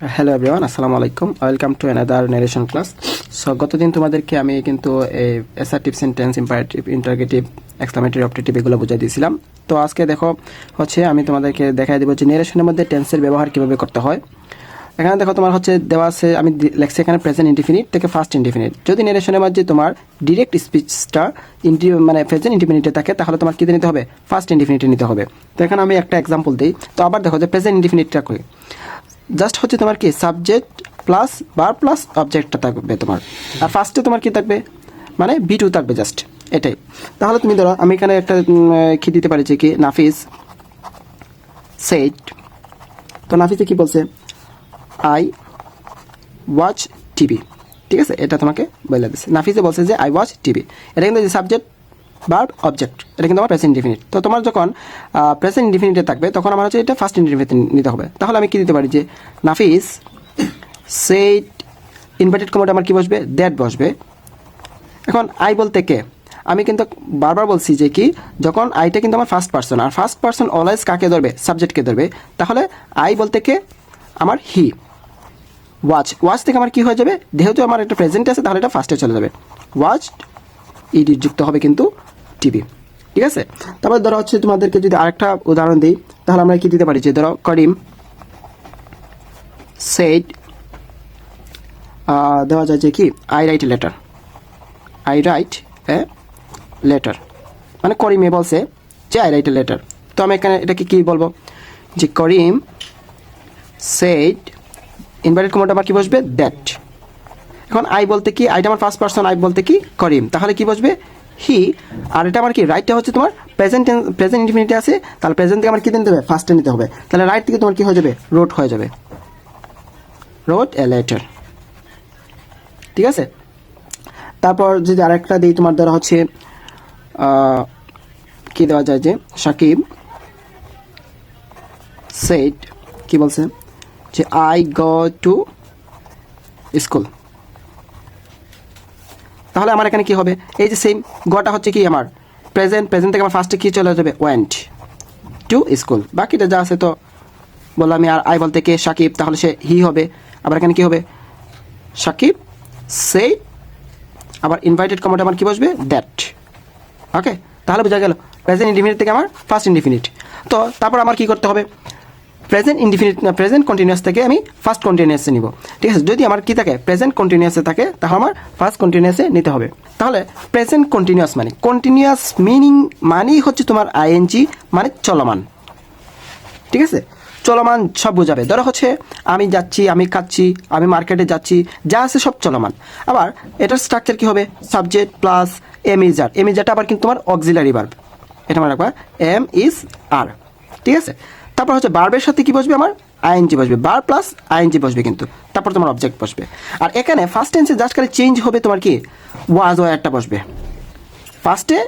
Hello everyone, আসসালামু আলাইকুম। Welcome to another narration class. So গতদিন তোমাদেরকে আমি কিন্তু এই assertive sentence, imperative, interrogative, exclamatory, optative এগুলো বুঝিয়ে দিয়েছিলাম। তো আজকে দেখো আমি তোমাদেরকে দেখাই দেবো যে নেরেশনের মধ্যে টেন্সের ব্যবহার কীভাবে করতে হয়। এখানে দেখো তোমার দেওয়া আছে, আমি লেখছি এখানে প্রেজেন্ট ইনডিফিনিট থেকে ফার্স্ট ইনডিফিনিট। যদি নেরেশনের মধ্যে তোমার ডিরেক্ট স্পিচটা মানে প্রেজেন্ট ইনডিফিনিটে থাকে, তাহলে তোমার কী নিতে হবে? ফার্স্ট ইনডিফিনিটে নিতে হবে। তো এখানে আমি একটা এক্সাম্পল দিই। তো আবার দেখো যে প্রেজেন্ট ইনডিফিনিটটা করি, জাস্ট তোমার কি সাবজেক্ট প্লাস বার প্লাস অবজেক্টটা থাকবে তোমার, আর ফার্স্টে তোমার কি থাকবে, মানে বি2 থাকবে, জাস্ট এটাই। তাহলে তুমি ধরো আমি এখানে একটা কি দিতে পারি যে কি নাফিস সেড। তো নাফিসে কি বলছে? I watch TV. ঠিক আছে, এটা তোমাকে বলে দিচ্ছে। নাফিসে বলছে যে আই ওয়াচ টিভি। এটা কিন্তু যে সাবজেক্ট ভার্ব অবজেক্ট, এটা কিন্তু আমার প্রেজেন্ট ইনডিফিনিট। তো তোমার যখন প্রেজেন্ট ইনডিফিনিটে থাকবে, তখন আমার এটা ফার্স্ট ইনডিফিনিট নিতে হবে। তাহলে আমি কি দিতে পারি যে নাফিস সেড, ইনভার্টেড কমাতে আমার কি বসবে? দ্যাট বসবে। এখন আই বলতে কে? আমি কিন্তু বারবার বলছি যে কি, যখন আইটা কিন্তু আমার ফার্স্ট পার্সন, আর ফার্স্ট পার্সন অলওয়েজ কাকে ধরবে? সাবজেক্টকে ধরবে। তাহলে আই বলতে কে? আমার হি। ওয়াচ থেকে আমার কি হয়ে যাবে? যেহেতু আমার একটা প্রেজেন্ট আছে, তাহলে এটা ফার্স্টে চলে যাবে। ওয়াচ ইডি যুক্ত হবে কিন্তু টিভি। ঠিক আছে, তারপর ধরো তোমাদেরকে যদি আরেকটা উদাহরণ দিই, তাহলে আমরা কি দিতে পারি যে ধরো করিম সেড, দেওয়া যায় যে কি I write a letter. I write a letter মানে করিমে বলছে যে আই রাইট এ লেটার। তো আমি এখানে এটাকে কি বলবো? যে করিম সেড, ইনভার্টেড কমাটা আমার কি বসবে? দ্যাট। এখন আই বলতে কি, আইটা আমার ফার্স্ট পার্সন, আই বলতে কি করিম, তাহলে কি বসবে? হি। আর এটা আমার কি রাইটটা তোমার প্রেজেন্ট ইনডিফিনিটে আছে, তাহলে প্রেজেন্ট থেকে আমার কি নিতে হবে? ফার্স্টে নিতে হবে। তাহলে রাইট থেকে তোমার কি হয়ে যাবে? রোট হয়ে যাবে, রোট এ লেটার। ঠিক আছে, তারপর যদি আরেকটা দিই, তোমার দ্বারা কি দেওয়া যায় যে সাকিব সেড, কি বলছে? যে আই গো টু স্কুল। তাহলে আমার এখানে কি হবে? এই যে সেম গটা কি আমার প্রেজেন্ট থেকে আমার ফার্স্টে কি চলে যাবে? Went to school. বাকিটা যা আছে তো বললাম আমি। আর আই বলতে কে? সাকিব, তাহলে সে হি হবে। আবার এখানে কি হবে? সাকিব সেই, আবার ইনভাইটেড কমাটা আমার কি বসবে? দ্যাট। ওকে, তাহলে বোঝা গেল প্রেজেন্ট ইনডিফিনিট থেকে আমার ফার্স্ট ইনডিফিনিট। তো তারপর আমার কি করতে হবে? প্রেজেন্ট ইনডিফিনিট না, প্রেজেন্ট কন্টিনিউয়াস থেকে আমি ফার্স্ট কন্টিনিউয়াসে নিব। ঠিক আছে, যদি আমার কি থাকে প্রেজেন্ট কন্টিনিউয়াসে থাকে, তাহলে আমার ফার্স্ট কন্টিনিউয়াসে নিতে হবে। তাহলে প্রেজেন্ট কন্টিনিউয়াস মানে, কন্টিনিউয়াস মিনিং মানেই তোমার আইএনজি, মানে চলমান। ঠিক আছে, চলমান সব বোঝাবে। ধরো আমি যাচ্ছি, আমি খাচ্ছি, আমি মার্কেটে যাচ্ছি, যা আছে সব চলমান। আবার এটার স্ট্রাকচার কি হবে? Subject plus am is are. Am is আরটা আবার কিন্তু তোমার অক্সিলারি ভার্ব, এটা মনে রাখবা, এম ইজ আর। ঠিক আছে, তারপর ভার্বের সাথে কি বসবে? আমার আইএনজি বসবে, ভার্ব প্লাস আইএনজি বসবে কিন্তু, তারপর তোমার অবজেক্ট বসবে। আর এখানে ফার্স্ট টেন্সে জাস্ট খালি চেঞ্জ হবে তোমার কি ওয়াজ ওয়ারটা বসবে, ফার্স্টে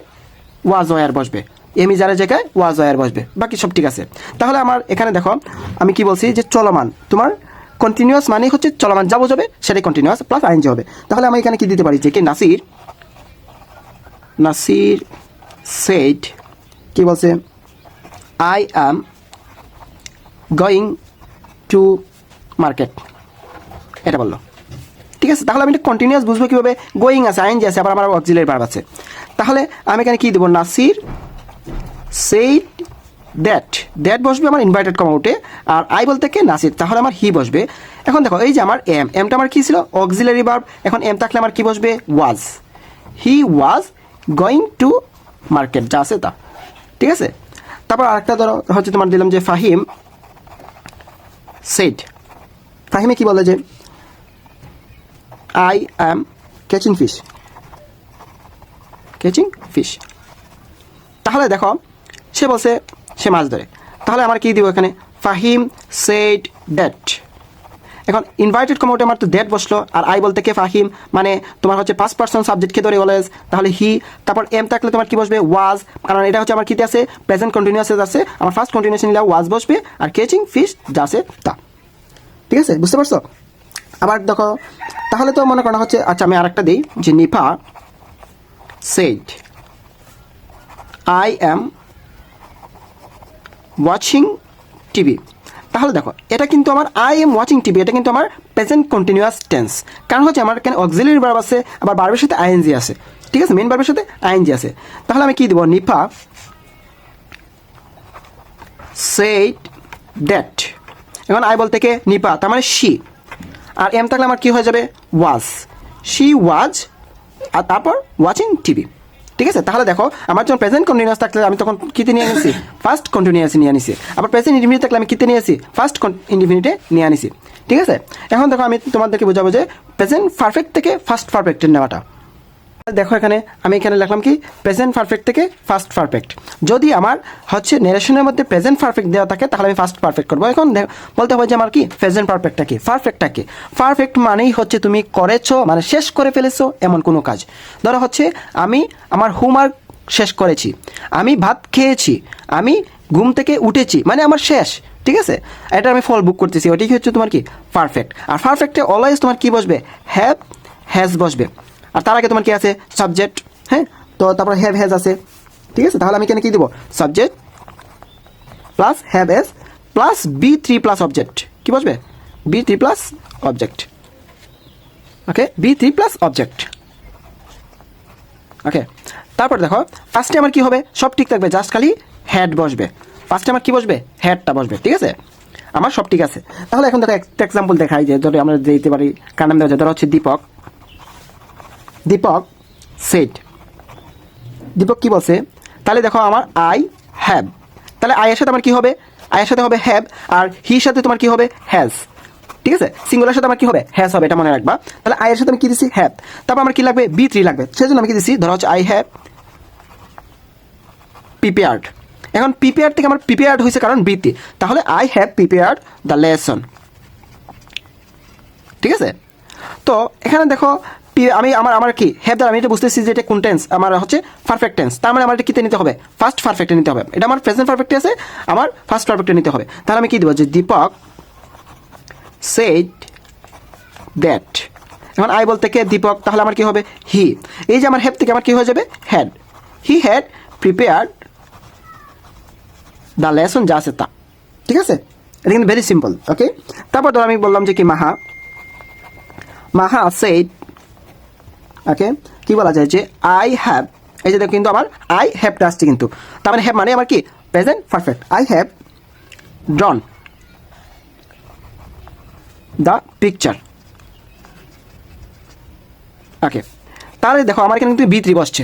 ওয়াজ ওয়ার বসবে, এম ইজারের জায়গায় ওয়াজ ওয়ার বসবে, বাকি সব ঠিক আছে। তাহলে আমার এখানে দেখো আমি কি বলছি যে চলমান, তোমার কন্টিনিউয়াস মানে চলমান, যা বোঝাবে সেটাই কন্টিনিউয়াস প্লাস আইএনজি হবে। তাহলে আমি এখানে কি দিতে পারি যে কি নাসির সেড, কি বলছে? I am going to market, এটা বললো। ঠিক আছে, তাহলে আমি এটা কন্টিনিউয়াস বুঝবো কীভাবে? গোয়িং আছে, আইএনজি আছে, আবার আমার অক্সিলারি ভার্ব আছে। তাহলে আমি এখানে কি দেবো? Nasir said that. দ্যাট বসবে আমার ইনভার্টেড কমা উঠে, আর আই বলতে কে? নাসির, তাহলে আমার হি বসবে। এখন দেখো এই যে আমার এমটা আমার কি ছিল? Auxiliary verb. এখন এম থাকলে আমার কি বসবে? ওয়াজ। হি ওয়াজ গোয়িং টু মার্কেট, যা আছে তা। ঠিক আছে, তারপর আরেকটা ধরো তোমার দিলাম যে ফাহিম সেড। ফাহিমে কি বলে যে আই অ্যাম ক্যাচিং ফিশ। তাহলে দেখো সে বলছে সে মাছ ধরে, তাহলে আমার কি দিব এখানে? Fahim said that. এখন ইনভাইটেড কমাউটে আমার তো দ্যাট বসলো, আর আই বলতে কে? ফাহিম, মানে তোমার ফার্স্ট পার্সন সাবজেক্টকে ধরে অলওয়েজ, তাহলে হি। তারপর এম থাকলে তোমার কি বসবে? ওয়াজ, কারণ এটা আমার কিতে আছে? প্রেজেন্ট কন্টিনিউয়াসে আছে, আমার ফার্স্ট কন্টিনিউয়াসে নিলে ওয়াজ বসবে, আর ক্যাচিং ফিশ যা আছে তা। ঠিক আছে, বুঝতে পারছো? আবার দেখো তাহলে তো মনে করা আচ্ছা আমি আরেকটা দিই যে Nipa said I am watching TV. তাহলে দেখো এটা কিন্তু আমার আই এম ওয়াচিং টিভি, এটা কিন্তু আমার প্রেজেন্ট কন্টিনিউয়াস টেন্স। কারণ হচ্ছে আমার এখানে অক্সিলারি ভার্ব আছে, আবার ভার্বের সাথে আইএনজি আছে, ঠিক আছে, মেন ভার্বের সাথে আইএনজি আছে। তাহলে আমি কি দেবো, নিপা সেড দ্যাট। এখন আই বলতে কে নিপা, তার মানে শি, আর এম থাকলে আমার কি হয়ে যাবে ওয়াজ, শি ওয়াজ, আর তারপর ওয়াচিং টিভি, ঠিক আছে। তাহলে দেখো আমার যখন প্রেজেন্ট কন্টিনিউয়াস থাকলে আমি তখন কিতে নিয়ে নিয়েছি, ফার্স্ট কন্টিনিউয়াসে নিয়ে নিয়েছি, আবার প্রেজেন্ট ইনডিফিনিট থাকলে আমি কিতে নিয়েছি, ফার্স্ট ইনডিফিনিটে নিয়ে আনিছি, ঠিক আছে। এখন দেখো আমি তোমাদেরকে বোঝাবো যে প্রেজেন্ট পারফেক্ট থেকে ফার্স্ট পারফেক্টের নেওয়াটা। দেখো এখানে আমি এখানে লিখলাম কি প্রেজেন্ট পারফেক্ট থেকে ফার্স্ট পারফেক্ট। যদি আমার হচ্ছে নেরেশনের মধ্যে প্রেজেন্ট পারফেক্ট দেওয়া থাকে তাহলে আমি ফার্স্ট পারফেক্ট করবো। এখন বলতে হবে যে আমার কি প্রেজেন্ট পারফেক্টটা কি, পারফেক্টটা কি। পারফেক্ট মানেই হচ্ছে তুমি করেছো, মানে শেষ করে ফেলেছো এমন কোনো কাজ। ধরো হচ্ছে আমি আমার হোমওয়ার্ক শেষ করেছি, আমি ভাত খেয়েছি, আমি ঘুম থেকে উঠেছি, মানে আমার শেষ, ঠিক আছে। এটা আমি ফল বুক করতেছি, ওটাই হচ্ছে তোমার কি পারফেক্ট। আর পারফেক্টে অলওয়েজ তোমার কি বসবে, হ্যাভ হ্যাজ বসবে। আর তার আগে তোমার কি আছে সাবজেক্ট, হ্যাঁ, তো তারপর হ্যাভ হ্যাজ আছে, ঠিক আছে। তাহলে আমি এখানে কি দিব, subject plus have has plus B3 plus object, কি বসবে B3 প্লাস অবজেক্ট, ওকে, B3 প্লাস অবজেক্ট, ওকে। তারপর দেখো ফার্স্টে আমার কি হবে, সব ঠিক থাকবে, জাস্ট খালি হ্যাড বসবে, ফার্স্টে আমার কি বসবে, হ্যাডটা বসবে, ঠিক আছে, আমার সব ঠিক আছে। তাহলে এখন দেখো একটা এক্সাম্পল দেখাই, যে ধরো আমরা দিতে পারি কার নাম দেওয়া যায়, ধরো হচ্ছে দীপক সেড, দীপক কি বলছে, তাহলে দেখো আমার আই হ্যাভ, তাহলে আই এর সাথে আমার কি হবে, আই এর সাথে হবে হ্যাভ, আর হির সাথে তোমার কি হবে হ্যাজ, ঠিক আছে, সিঙ্গুলার সাথে আমার কি হবে হ্যাজ হবে, এটা মনে রাখবা। তাহলে আই এর সাথে আমি কি দিছি হ্যাভ, তারপর আমার কি লাগবে B3 লাগবে, সেজন্য আমি কি দিছি, ধরো হচ্ছে আই হ্যাভ প্রিপেয়ার্ড। এখন প্রিপেয়ার্ড থেকে আমার প্রিপেয়ার্ড হয়েছে কারণ B3, তাহলে I have prepared the lesson, ঠিক আছে। তো এখানে দেখো আমি আমার কি হ্যাভ দ্বারা আমি এটা বুঝতেছি যে এটা কোন টেন্স, আমার হচ্ছে পারফেক্ট টেন্স, তার মানে আমার এটা কিতে নিতে হবে, ফার্স্ট পারফেক্টে নিতে হবে, এটা আমার প্রেজেন্ট পারফেক্টে আছে, আমার ফার্স্ট পারফেক্টে নিতে হবে। তাহলে আমি কি দেবো, যে দীপক সেড দ্যাট। এখন আই বলতে কে দীপক, তাহলে আমার কি হবে হি, এই যে আমার হ্যাভ থেকে আমার কি হয়ে যাবে had, he had prepared the lesson, যা আছে তা, ঠিক আছে। এটা কিন্তু ভেরি সিম্পল, ওকে। তারপর ধর আমি বললাম যে কি মাহা সেড, ওকে, কি বলা যায় যে আই হ্যাভ, এই যে দেখো কিন্তু আমার আই হ্যাভটা আসছে কিন্তু, তার মানে হ্যাভ মানে আমার কি present perfect, I have drawn the picture, okay. তাহলে দেখো আমার এখানে কিন্তু B3 বসছে,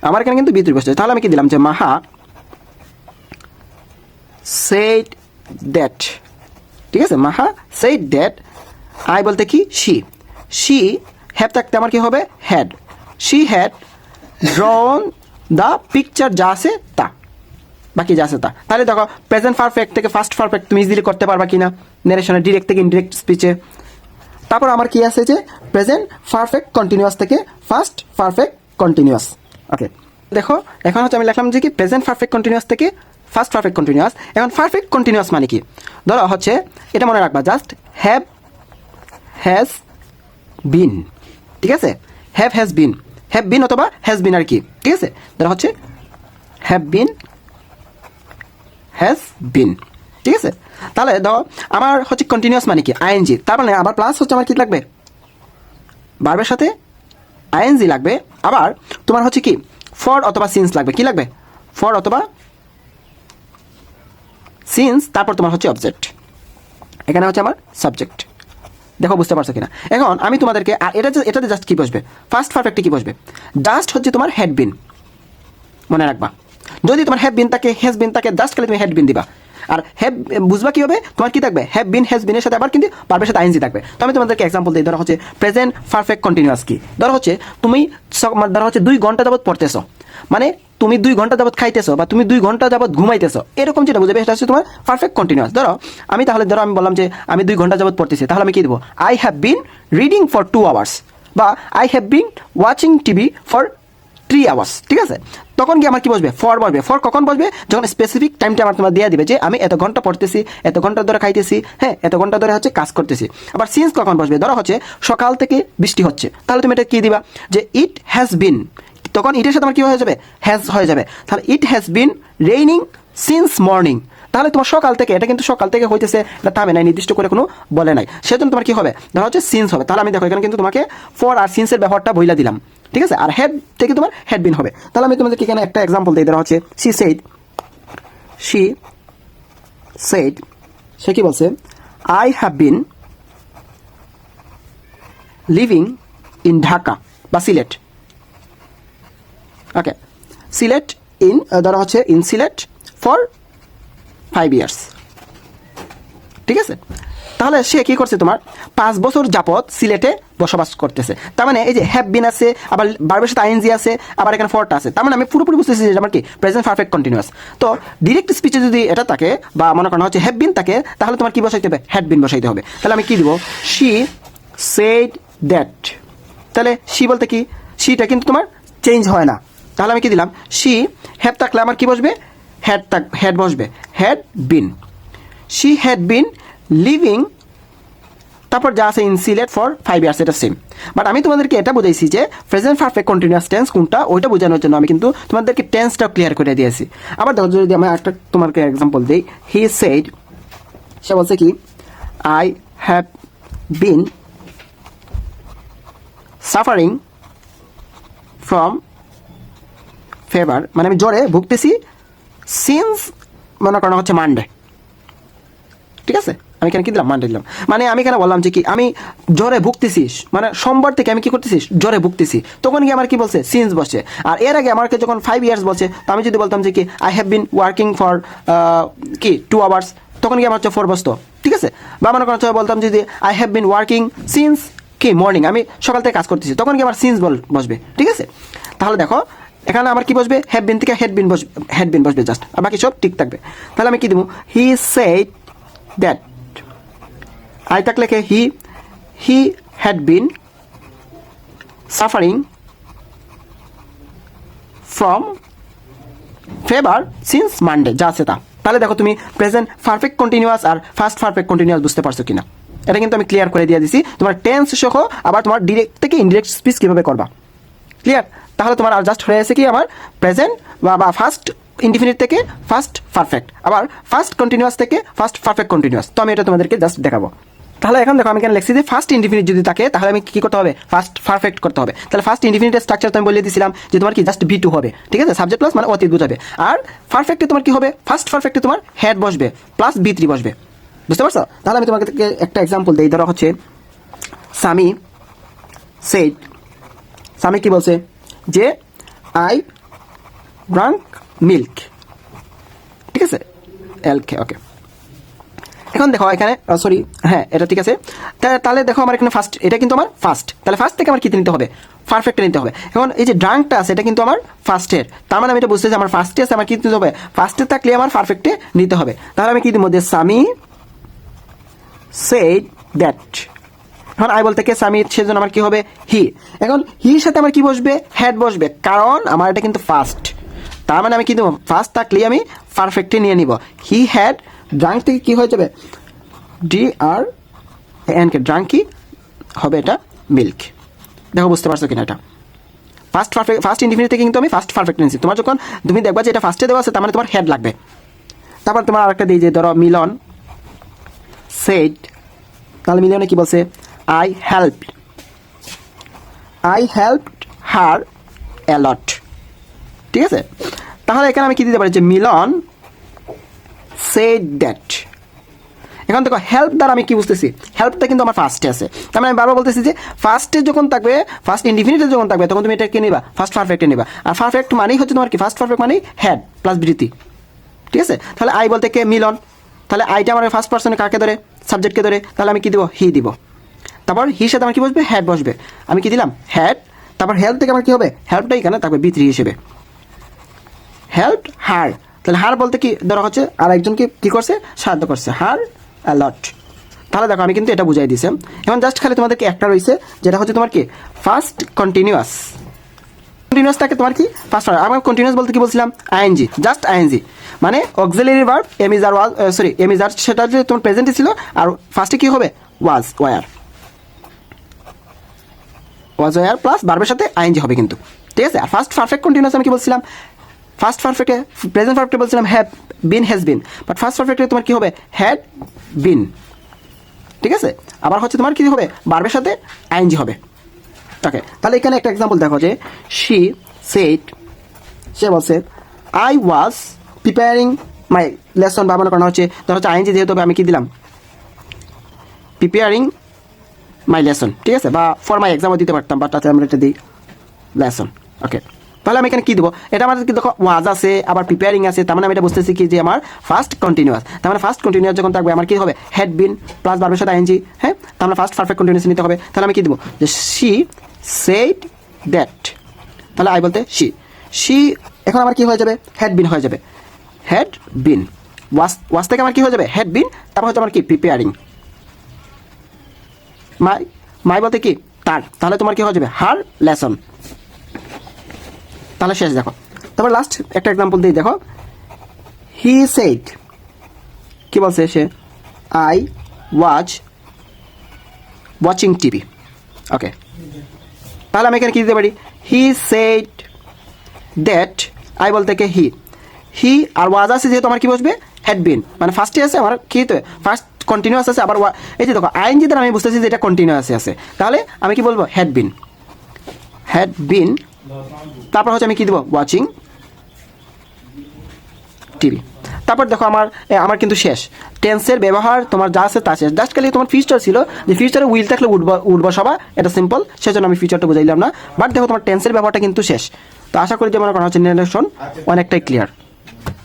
আমার এখানে কিন্তু B3 বসছে, তাহলে আমি কি দিলাম যে মাহা সেড দ্যাট, ঠিক আছে, মাহা সেড দ্যাট, আই বলতে কি শি হ্যাভ থাকতে আমার কি হবে had, she had ড্রন the picture, যা আছে তা, বাকি যা আছে তা। তাহলে দেখো প্রেজেন্ট পারফেক্ট থেকে ফার্স্ট পারফেক্ট তুমি ইজিলি করতে পারবা কিনা নারেশনে, ডিরেক্ট থেকে ইনডিরেক্ট স্পিচে। তারপর আমার কি আছে যে প্রেজেন্ট পারফেক্ট কন্টিনিউয়াস থেকে ফার্স্ট পারফেক্ট কন্টিনিউয়াস, ওকে। দেখো এখন হচ্ছে আমি লিখলাম যে কি প্রেজেন্ট পারফেক্ট কন্টিনিউয়াস থেকে ফার্স্ট পারফেক্ট কন্টিনিউয়াস। এখন পারফেক্ট কন্টিনিউয়াস মানে কি, ধরো হচ্ছে এটা মনে রাখবা, জাস্ট হ্যাভ হ্যাজ বিন, ঠিক আছে, হ্যাভ বিন অথবা হ্যাজ বিন আর কি, ঠিক আছে। ধরো হচ্ছে হ্যাভ বিন হ্যাজ বিন, ঠিক আছে। তাহলে ধরো আমার হচ্ছে কন্টিনিউয়াস মানে কি আইএনজি, তার মানে আবার প্লাস হচ্ছে আমার কি লাগবে, ভার্বের সাথে আইএনজি লাগবে, আবার তোমার হচ্ছে কি ফর অথবা সিন্স লাগবে, কি লাগবে ফর অথবা সিন্স, তারপর তোমার হচ্ছে অবজেক্ট, এখানে হচ্ছে আমার সাবজেক্ট। দেখো বুঝতে পারছো কিনা। এখন আমি তোমাদেরকে আর এটাতে জাস্ট কি বসবে, ফার্স্ট পারফেক্টে কি বসবে, জাস্ট হচ্ছে তোমার হেড বিন, মনে রাখবা। যদি তোমার হ্যাভ বিন থাকে হ্যাজ বিন থাকে, জাস্ট খালি তুমি হেড বিন দিবা, আর হ্যাভ বুঝবা কি হবে, তোমার কি থাকবে হ্যাভ বিন হ্যাজ বিনের সাথে আবার কিন্তু ভার্বের সাথে আইএনজি থাকবে। তো আমি তোমাদেরকে এক্সাম্পল দিই, ধরো হচ্ছে প্রেজেন্ট পারফেক্ট কন্টিনিউয়াস কি, ধরো হচ্ছে তুমি ধরো হচ্ছে 2 ঘন্টা যাবত পড়তেছো, মানে তুমি 2 ঘন্টা যাবত খাইতেছো বা তুমি 2 ঘন্টা যাবত ঘুমাইতেছো, এরকম যেটা বুঝবে সেটা হচ্ছে তোমার পারফেক্ট কন্টিনিউয়াস। ধরো আমি বললাম যে আমি 2 ঘন্টা যাবত পড়তেছি, তাহলে আমি কি দেবো, I have been reading for 2 hours, বা I have been watching TV for 3 hours, ঠিক আছে। তখন কি আমার কি বসবে ফর বসবে, ফর কখন বসবে, যখন স্পেসিফিক টাইমটা আমার তোমার দিয়ে দিবে যে আমি এত ঘন্টা পড়তেছি, এত ঘন্টা ধরে খাইতেছি, হ্যাঁ, এত ঘন্টা ধরে হচ্ছে কাজ করতেছি। আবার সিন্স কখন বসবে, ধরো হচ্ছে সকাল থেকে বৃষ্টি হচ্ছে, তাহলে তুমি এটা কি দিবা যে ইট হ্যাজ বিন, তখন ইটের সাথে আমার কি হয়ে যাবে হ্যাজ হয়ে যাবে, তাহলে it has been raining since morning, তাহলে তোমার সকাল থেকে, এটা কিন্তু সকাল থেকে হইতেছে, এটা থামে নাই, নির্দিষ্ট করে কোনো বলে নাই, সেজন্য তোমার কি হবে, ধরো হচ্ছে সিন্স হবে। তাহলে আমি দেখো এখানে কিন্তু তোমাকে ফর আর সিন্সের ব্যবহারটা বইলা দিলাম, ঠিক আছে। আর হেড থেকে তোমার হেড বিন হবে। তাহলে আমি তোমাদেরকে এখানে একটা এক্সাম্পল দিই, ধরো হচ্ছে শি সেড, সে কি বলছে, I have been living in Dhaka বা সিলেট, ওকে, সিলেট ইন, ধরো হচ্ছে ইন সিলেট ফর 5 years, ঠিক আছে। তাহলে সে কি করছে, তোমার 5 বছর যাবত সিলেটে বসবাস করতেছে। তার মানে এই যে হ্যাভ বিন আছে, আবার ভার্বের সাথে আইএনজি আছে, আবার এখানে ফরটা আছে, তার মানে আমি পুরোপুরি বুঝতেছি যে আমার কি প্রেজেন্ট পারফেক্ট কন্টিনিউয়াস। তো ডিরেক্ট স্পিচে যদি এটা থাকে বা মনে করা হচ্ছে হ্যাভ বিন থাকে, তাহলে তোমার কি বসাইতে হবে, হ্যাড বিন বসাইতে হবে। তাহলে আমি কি দিব, শি সেড দ্যাট। তাহলে শি বলতে কি, শিটা কিন্তু তোমার চেঞ্জ হয় না। তাহলে আমি কি দিলাম, শি হ্যাভ থাকলে আমার কি বসবে, হেড বসবে, had been. She had been living, তারপর যা আছে ইন সিলেট ফর 5 years, এটা সেম। বাট আমি তোমাদেরকে এটা বুঝাইছি যে প্রেজেন্ট পারফেক্ট কন্টিনিউয়াস টেন্স কোনটা, ওইটা বোঝানোর জন্য আমি কিন্তু তোমাদেরকে টেন্সটাও ক্লিয়ার করে দিয়েছি। আবার দেখো, যদি আমি একটা তোমাকে এক্সাম্পল দিই, হি সেড, সে বলছে কি, I have bin suffering from favour, মানে আমি জ্বরে ভুগতেছি সিন্স মনে করা হচ্ছে মানডে, ঠিক আছে। আমি এখানে কি দিলাম, মানডে দিলাম। মানে আমি এখানে বললাম যে কি, আমি জ্বরে ভুগতেছিস, মানে সোমবার থেকে আমি কি করতেছিস, জ্বরে ভুগতেছি, তখন কি আমার কি বলছে, সিন্স বসছে। আর এর আগে আমাকে যখন 5 years বলছে, তো আমি যদি বলতাম যে কি, I have been working for কি 2 hours, তখন কি আমার হচ্ছে ফর বসতো, ঠিক আছে। বা মনে করেন বলতাম যদি I have been working since কি মর্নিং, আমি সকাল থেকে কাজ করতেছি, তখন কি আমার সিন্স বসবে, ঠিক আছে। তাহলে দেখো এখানে আমার কি বসবে, হ্যাভ বিন থেকে হেড বিন বসবে জাস্ট, আর বাকি সব ঠিক থাকবে। তাহলে আমি কি দেবো, হি সেড দ্যাট, আই থাকলে কে, he had been suffering from fever since Monday, যা আছে তা। তাহলে দেখো তুমি প্রেজেন্ট পারফেক্ট কন্টিনিউয়াস আর ফার্স্ট পারফেক্ট কন্টিনিউয়াস বুঝতে পারছো কিনা, এটা কিন্তু আমি ক্লিয়ার করে দিয়ে দিছি। তোমার টেন্স সহ আবার তোমার ডিরেক্ট থেকে ইনডিরেক্ট স্পিচ কীভাবে করবা, ক্লিয়ার। তাহলে তোমার আর জাস্ট হয়ে আছে কি, আমার প্রেজেন্ট বা ফার্স্ট ইনডিফিনিট থেকে ফার্স্ট পারফেক্ট, আবার ফার্স্ট কন্টিনিউয়াস থেকে ফার্স্ট পারফেক্ট কন্টিনিউয়াস। তো আমি এটা তোমাদেরকে জাস্ট দেখাবো। তাহলে এখন দেখো আমি এখানে লিখছি যে ফার্স্ট ইনডিফিনিট যদি থাকে, তাহলে আমি কি করতে হবে, ফার্স্ট পারফেক্ট করতে হবে। তাহলে ফার্স্ট ইনডিফিনিটের স্ট্রাকচার তো আমি বলে দিয়েছিলাম যে তোমার কি জাস্ট V2 হবে, ঠিক আছে, সাবজেক্ট প্লাস মানে অতীত বোঝাবে। আর পারফেক্টে তোমার কি হবে, ফার্স্ট পারফেক্টে তোমার হেড বসবে প্লাস V3 বসবে, বুঝতে পারছো। তাহলে আমি তোমাকে একটা এক্সাম্পল দিই, ধরো হচ্ছে সামি সেড, সামি কি বলছে যে আই ড্রাঙ্ক মিল্ক, ঠিক আছে, এলকে, ওকে। এখন দেখো এখানে সরি, হ্যাঁ এটা ঠিক আছে। তাহলে দেখো আমার এখানে ফার্স্ট, এটা কিন্তু আমার ফার্স্ট, তাহলে ফার্স্ট থেকে আমার কি নিতে হবে, পারফেক্টে নিতে হবে। এখন এই যে ড্রাঙ্কটা আছে, এটা কিন্তু আমার ফার্স্টের, তার মানে আমি এটা বুঝতেছি আমার ফার্স্টে আছে, আমার কি নিতে হবে, ফার্স্টে থাকলে আমার পারফেক্টে নিতে হবে। তাহলে আমি কি দিব, যে সামি সেড দ্যাট। এখন আই বলতে কে, সামি, সেজন্য আমার কি হবে, হি। এখন হির সাথে আমার কি বসবে, হেড বসবে, কারণ আমার এটা কিন্তু ফার্স্ট, তার মানে আমি কিন্তু ফার্স্ট থাকলে আমি পারফেক্টে নিয়ে নিব। হি হ্যাড ড্রাঙ্ক থেকে কি হয়ে যাবে, DRANK, ড্রাঙ্ক কি হবে, এটা মিল্ক। দেখো বুঝতে পারছো কিনা, এটা ফার্স্ট ইনডিফিনিট থেকে কিন্তু আমি ফার্স্ট পারফেক্ট নিয়েছি। তোমার যখন তুমি দেখবা যে এটা ফার্স্টে দেওয়া আছে, তার মানে তোমার হেড লাগবে। তারপর তোমার আরেকটা দিই, যে ধরো মিলন সেড, তাহলে মিলনে কি বলছে, আই হেল্পড হার এ লট, ঠিক আছে। তাহলে এখানে আমি কি দিতে পারি, যে মিলন সেড দ্যাট। এখন দেখো হেল্প দ্বারা আমি কি বুঝতেছি, হেল্পটা কিন্তু আমার ফার্স্টে আছে, তার মানে আমি বারবার বলতেছি যে ফার্স্টে যখন থাকবে, ফার্স্ট ইনডিফিনিটে যখন থাকবে, তখন তুমি এটা কি নিবা, ফার্স্ট পারফেক্টে নিবা। আর পারফেক্ট মানেই হচ্ছে তোমার কি, ফার্স্ট পারফেক্ট মানেই হেড প্লাস বৃত্তি, ঠিক আছে। তাহলে আই বলতে কে, মিলন, তাহলে আইটা আমার ফার্স্ট পার্সনে কাকে ধরে, সাবজেক্টকে ধরে, তাহলে আমি কি দিব, হি দিব। তারপর হির সাথে আমার কি বসবে, হেড বসবে, আমি কি দিলাম, হেড। তারপর হেল্প থেকে আমার কি হবে, হেল্পটা এখানে থাকবে B3 হিসেবে, হেল্প হার। তাহলে হার বলতে কি, ধরা হচ্ছে আর একজনকে কি করছে, সাহায্য করছে, হার আ লট। তাহলে দেখো আমি কিন্তু এটা বুঝাই দিয়েছি। এখন জাস্ট খালি তোমাদেরকে একটা রয়েছে, যেটা হচ্ছে তোমার কি ফার্স্ট কন্টিনিউয়াস। কন্টিনিউয়াস থাকে তোমার কি ফার্স্ট, আমার কন্টিনিউয়াস বলতে কি বলছিলাম, আইএনজি, জাস্ট আইএনজি, মানে auxiliary verb, am is are was, sorry am is are, সেটা যে তোমার প্রেজেন্টে ছিল, আর ফার্স্টে কি হবে, ওয়াজ ওয়ার প্লাস ভার্বের সাথে আইএনজি হবে কিন্তু, ঠিক আছে। আর ফার্স্ট পারফেক্ট কন্টিনিউয়াস আমি কি বলছিলাম, ফার্স্ট পারফেক্টে প্রেজেন্ট পারফেক্টে বলছিলাম have been has been, but first পারফেক্টে তোমার কি হবে হ্যাড বিন, ঠিক আছে। আবার হচ্ছে তোমার কি হবে ভার্বের সাথে আইএনজি হবে। ওকে, তাহলে এখানে একটা এক্সাম্পল দেখো যে শি সেড, সে বলছে I was preparing my lesson, বা মনে করা হচ্ছে ধর হচ্ছে আইএনজি যেহেতু হবে আমি কি দিলাম প্রিপেয়ারিং মাই লেসন, ঠিক আছে, বা ফর মাই এক্সামও দিতে পারতাম, বাট তাতে আমরা এটা দিই লেসন। ওকে, তাহলে আমি এখানে কী দেবো, এটা আমাদের কি দেখো ওয়াজ আছে আবার প্রিপেয়ারিং আছে, তার মানে আমি এটা বুঝতেছি কি যে আমার ফার্স্ট কন্টিনিউয়াস, তার মানে ফার্স্ট কন্টিনিউয়াস যখন থাকবে আমার কী হবে হ্যাড বিন প্লাস ভার্বের সাথে আইএনজি, হ্যাঁ, তার মানে ফার্স্ট পারফেক্ট কন্টিনিউয়াস নিতে হবে। তাহলে আমি কী দেবো যে শি সেড দ্যাট, তাহলে আই বলতে শি এখন আমার কী হয়ে যাবে হ্যাড বিন হয়ে যাবে, হ্যাড বিন ওয়াজ থেকে আমার কী হয়ে যাবে হ্যাড বিন, তারপর হচ্ছে আমার কি প্রিপেয়ারিং, মাই বলতে কি তার, তাহলে তোমার কি হয়ে যাবে হার লেসন। তাহলে শেষ দেখো, তারপর লাস্ট একটা এক্সাম্পল দিই দেখো, হি সেড, কি বলছে say I was watching TV. ওকে, তাহলে আমি এখানে কি দিতে পারি হি সেড দ্যাট, আই বলতে কে হি আর ওয়াজ আছে যেহেতু আমার কি বসবে হ্যাড বিন, মানে ফার্স্টে আছে আমার কি হতে ফার্স্ট কন্টিনিউয়াস আছে, আবার এই যে দেখো আইএনজি দ্বারা আমি বুঝতেছি যে এটা কন্টিনিউয়াস আছে, তাহলে আমি কি বলবো হ্যাড বিন, তারপর হচ্ছে আমি কি দেবো ওয়াচিং টিভি। তারপর দেখো আমার কিন্তু শেষ টেন্সের ব্যবহার তোমার যা আছে তা শেষ, জাস্ট খালি তোমার ফিউচার ছিল যে ফিউচারে উইল থাকলে উঠবো সবা, এটা সিম্পল, সেজন্য আমি ফিউচারটা বুঝাইলাম না, বাট দেখো তোমার টেন্সের ব্যবহারটা কিন্তু শেষ। তো আশা করি যে মনে করা হচ্ছে নির্দেশন অনেকটাই ক্লিয়ার।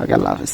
ওকে, আল্লাহ হাফেজ।